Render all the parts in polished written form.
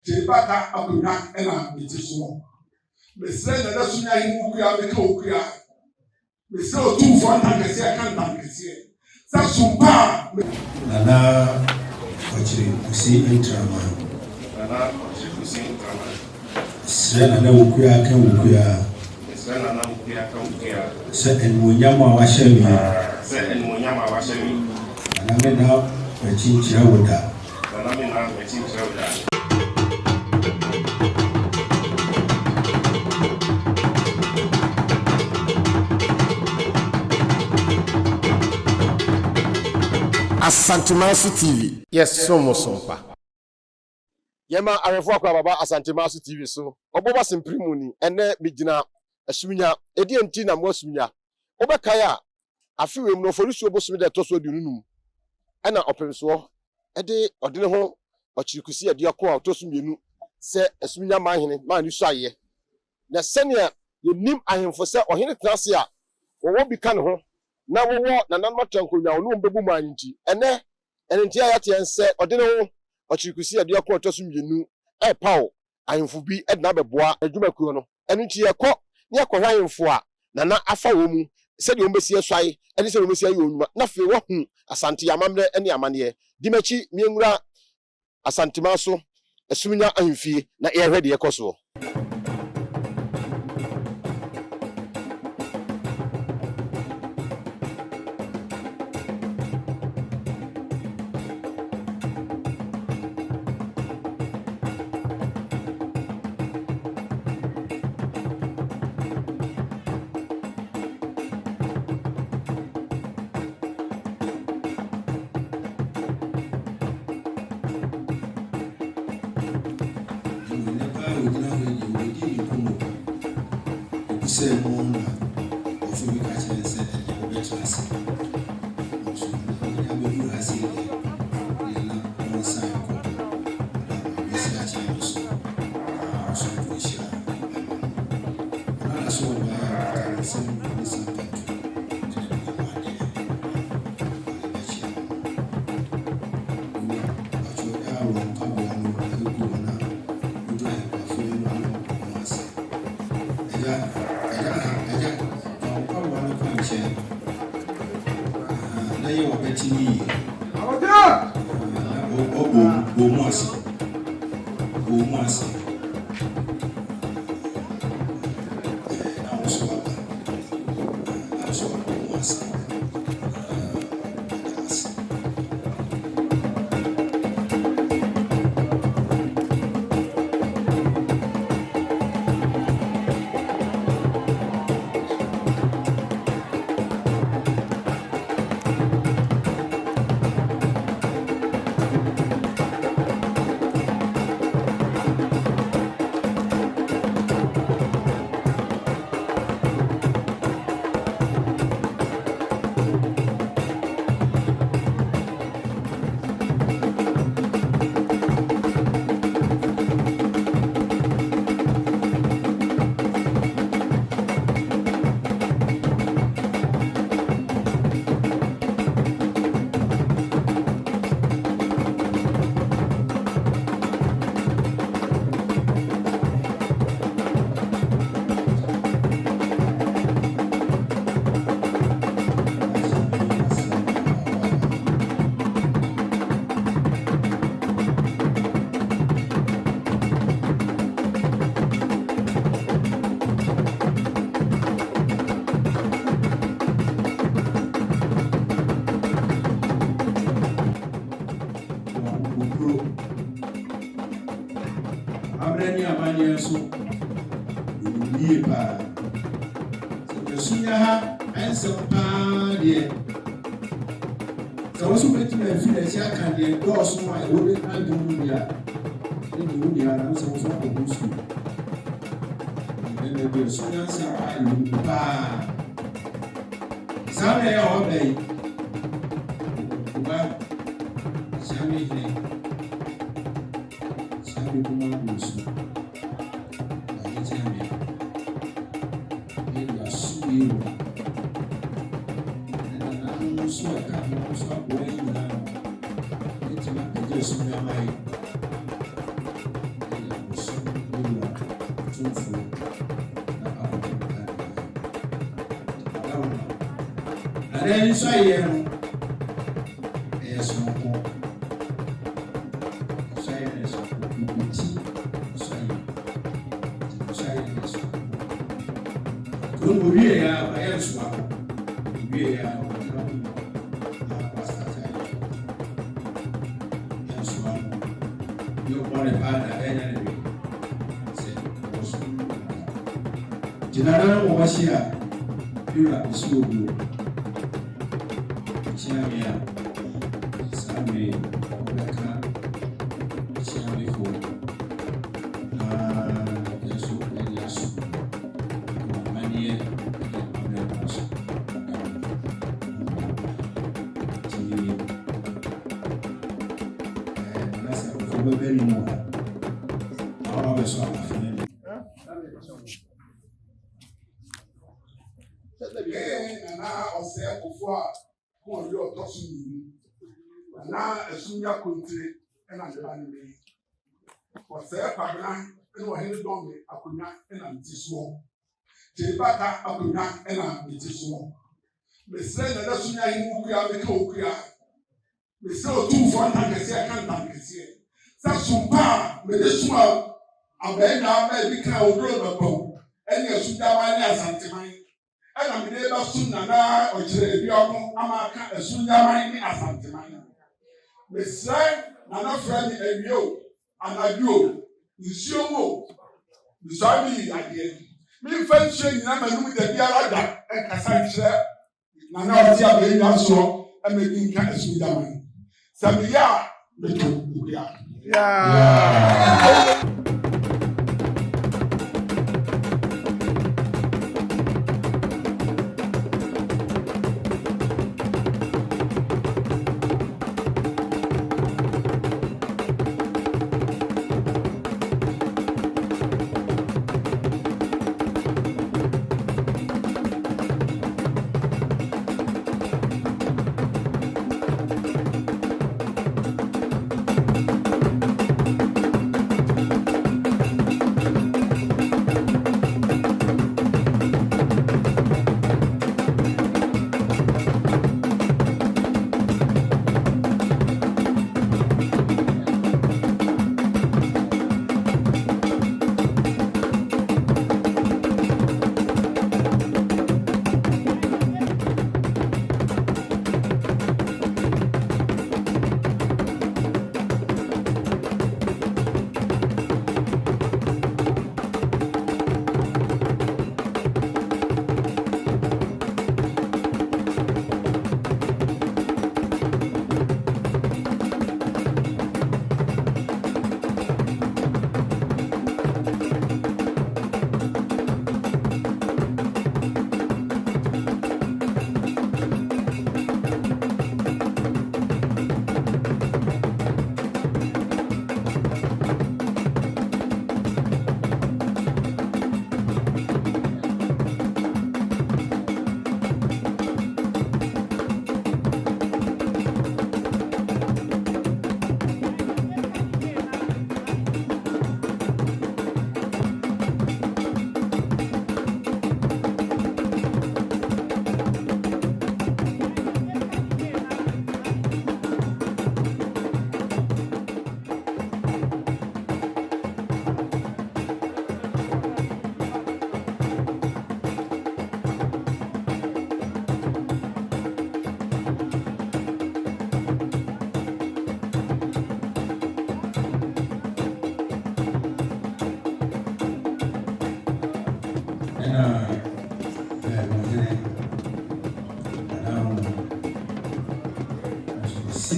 Tebaka Abunak and it is one. The same that you know, the Okyere. The so 2 for 100 I can't see. That's Sumpa. Nana Kusi Ntrama. Nana Kusi Ntrama. Nana Okyere can Okyere. Nana Okyere. Set and Munyama Washemi. Set and Munyama Washemi. And I mean now, a chinchilla with that. And I mean now, a chinchilla with that. ADJAMESU TV. Yes, so much sompa. Yema arefo akwa baba ADJAMESU TV so. Oboba simprimuni ene bigina Essumegya edi enti na mo Essumegya. Obekaya afiwe mu no folisi obosu de toso dununum. Ena opemso ede Odeneho Okyere Kusi Aduako a toso mienu se Essumegya mahene ma ni so aye. Na senia yenim ahemfo se ohene trase a wo bi ka ne ho. Na wo NANANOM tankonya onu mbebu manti ene enti ayate ense Odeneho Okyere Kusi Aduako otoso mienu e pawo ahemfo bi edna beboa adwumakuo no enti yekọ ne akọhwa ahemfo a nana afa wo mu se de ombesi aswai ene se ombesi ayi onuma na fe wo hu asante amamre ene amane dimachi mienwura ADJAMESU Essumegya ahemfie na ehwe de yekoso. Say more of we catch and said that you better say. I'm a say one side we see a So you pa Essumegya and some party. So also met me feel as I can get doors my own and do ya. In the and so for the boost. And the Essumegya say I will pa. Sunday all day. But Sunday Kusi. then so I yes, no more. So I yes, don't we are yes, we are you want to add anyway. General Owasia, you are so good. Chiamia, Sami, Obeka, Chiami for Yasu and Yasu. Many very more. Nana Osei Kuffour who are your tossing. Nana Essumegya country and Angelani. Osei Pagana and Ohene Dombe Akunya and Antismo. Tebaka Akunya and Antismo. The same that Essumegya Mukia Okyere. The same 2 for Tangasia can't see. Sasumpa, Medesuma, Abayie Abayie Bika Obrempong, and Essumegya Asantema. And I'm able soon Nana Okyere Aduako Amaka Essumegya Asantema. The same Nana friend Ebio, Anaduo, Nsiomo, the Sabi again. Me fancy Namanum the Biaraga and Kasanche, Nana Okyere so and making Essumegya. Sabia, yeah.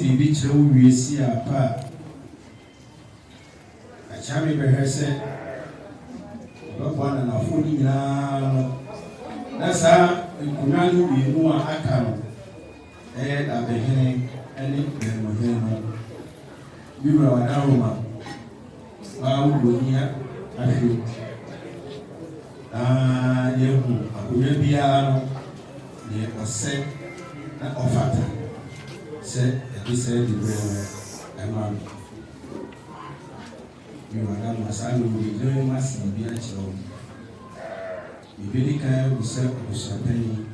Bibi cheu wiesi apa achame behese bwana na funi na nasa kunani bienu akano da behene ene behene bibi wadawuma wa ugonia afi yehu akunya bia ne ose na ofata se ebise di brewe emam mi wada masalo mi le masi bi a chiro mi bi ka bu se bu sapeni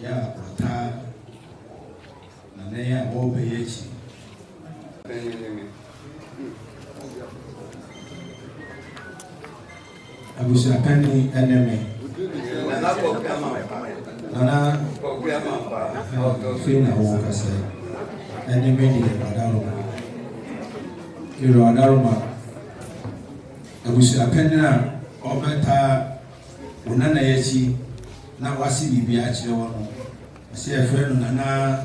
ya ota na ne ya wo be yechi abusa kani eneme nana fina wo kasa eneme ni adaro abusa kani na obeta unana yechi na wasi bibi achire wono se efre no nana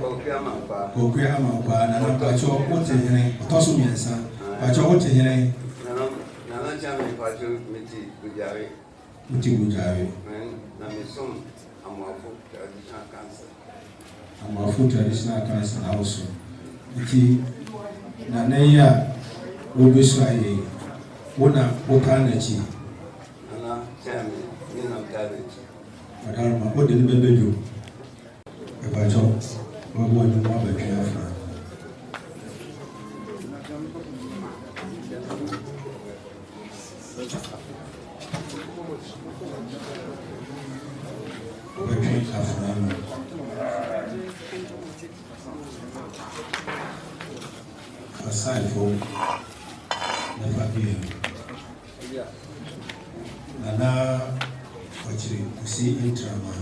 KYEAME nana pacho otehene otoso miensa pacho otehene nana chame pacho miti gujare na mesom amafu traditional cancer also iti nana ya obesu aye wona okanachi nana chame ni na mtabechi Adarma, what did the baby do? If I talk, what would you want to be after? Aside from never being Nana Okyere Kusi Ntrama.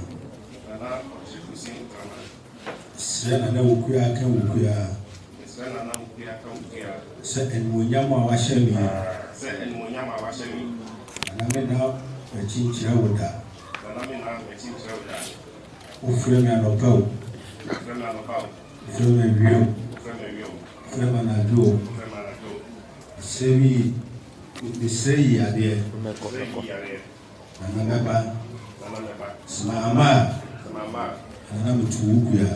Nana Kusi Ntrama. Sɛ nana wokuya ka wokuya. Sɛ nana wokuya ka wokuya. Sɛ animuonyam a wahyɛ me. Sɛ animuonyam a wahyɛ me. Nana me na akyi nkyerɛ wo da. Nana me na akyi nkyerɛ wo da. Wofrɛ me anɔpa o. Wofrɛ me anɔpa o. Wofrɛ me awio. Wofrɛ me awio. Wofrɛ me anadwo o. Wofrɛ me anadwo o. Sɛ bi mesrɛ yi adeɛ. Nana bɛba. Smama. Nana metu wokuya.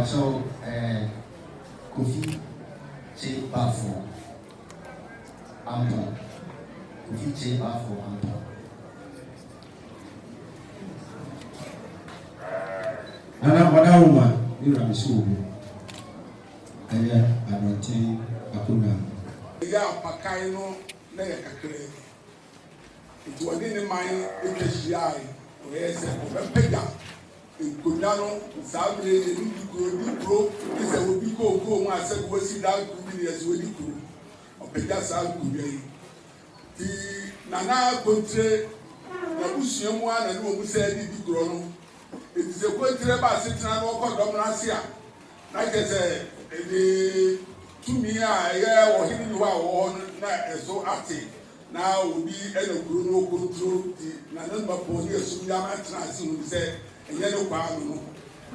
So, Kufi, Baffour, Ampong, Kufi, Baffour, Ampong. Nana Wadawuma, DWANETOAFO. Aya Anotin Akuna. Ya pakai no na ya kakre. Itu wadi ni mai ekeshiai. Oyese obepega. Nkonyano sabre ni dikro ise obi ko mu ase ko si da ku bi ese odi ku opega sa ku bi ti nana kontre na busuamu ana ni omu se di dikro no eti se kontre ba se tena no ko dom na se a na ke se e tumi a ye wo hini ni wa wo na eso ate na obi ɛna kuro no kontrol di NANANOM pɔni Essumegya matena ase hu sɛ ɛnyɛ no kwa no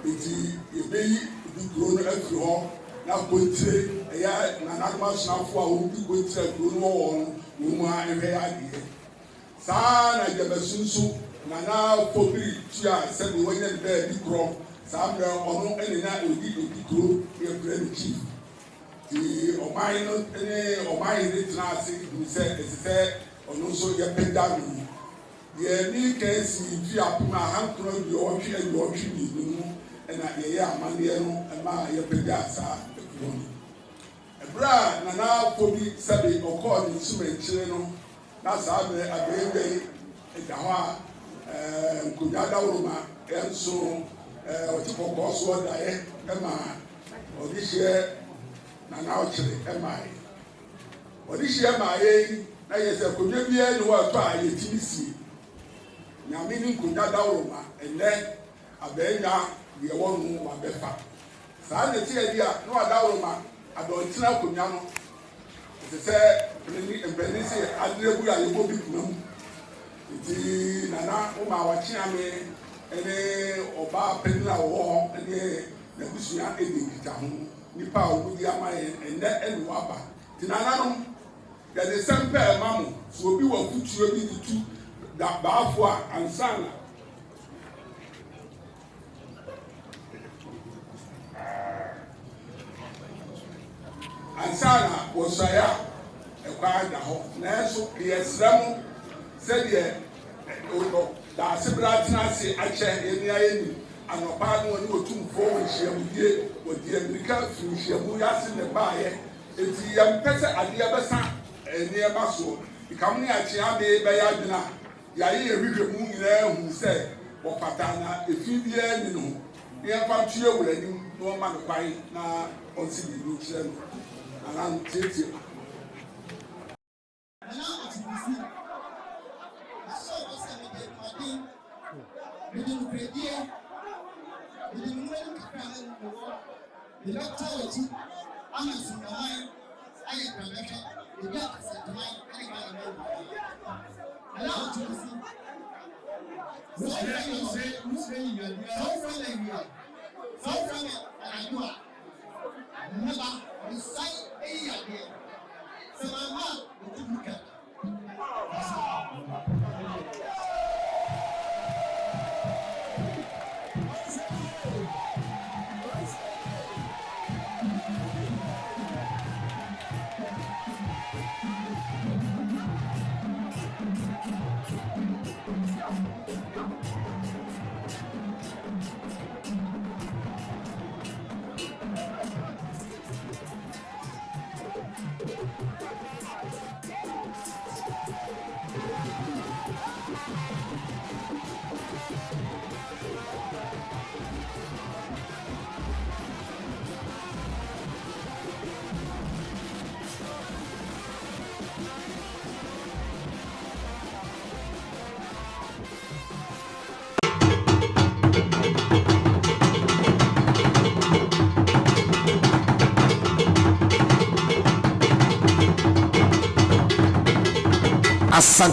nti ebeyi obi kuro no afiri hɔ na kontire ɛyɛ NANANOM asonafo a wɔn bi kontire kuro no wɔ no wɔn mu a ɛhwɛ adeɛ saa na ADJAMESU nso nana fobiri tu a sɛbi wɔnyɛ ne bɛɛ bi korɔ saa mmerɛ ɔno ɛna na obi kuro yɛfrɛ no chief ti Omane no ne Omane ne tena ase hu sɛ ɛsɛ sɛ ɔno nso yɛpɛgya no deɛ ne kɛnsi fi apoma ahankoro deɛ ɔtwe aduɔtwe mmienu mu ɛna yɛyɛ amanneɛ no ɛma yɛpɛgya saa ɛkuro no ɛberɛ a nana fobi sɛbi ɔkɔɔ ne nsumankyire no na saa mmerɛ Abayie ɛda hɔ a nkonnwa daworo ɛnso ɔte kɔkɔɔ so ɔdaeɛ ɛma ɔde hyɛ Nana Okyere ɛmae ɔde hyɛ maaeɛ na yɛ sɛ nkonnwa biara ne hɔ ɛtɔ a yɛtumi sie nyame ne nkonnwa daworo ɛnɛ Abayie deɛ wɔ no wabɛfa saa na ɛte adi a na wadaworo adɔntena akonnwa no ɛsɛ sɛ mpanin sɛ adrɛ bu a yɛbɔ bi kuna mu nti nana woma wakyeame ɛne ɔbaa panin a wɔwɔ hɔ ɛne n'abusua ɛdi nkita ho nipa a wɔdi ama yɛn ɛnɛ ɛne waba nti nananom yɛde sɛm pɛ ɛma mo so obi wɔ kutuo bi de tu baafo a ansana wɔsɔe a ɛkwan da hɔ nanso yɛsrɛ mo sɛdeɛ daasebra tena ase akyɛ yɛni ayɛni anɔpa no wɔne wɔtumfoɔ wɔ nhyiamudie wɔde amirika firi nhyiamu yɛase ne baayɛ enti yɛmpɛ sɛ adeɛ bɛsa nneɛma soɔ ikam ne akyea bee bɛyɛ adwene a yɛayɛ yɛhwehwɛ mu nyinaa hu sɛ wɔfata na ɛfi biara ni no ho yɛmfa ntue wɔ anim na wɔma no kwan na ɔnsi biribi kyerɛ no anaa tietie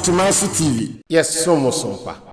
ADJAMESU TV. Yes, somos sompa.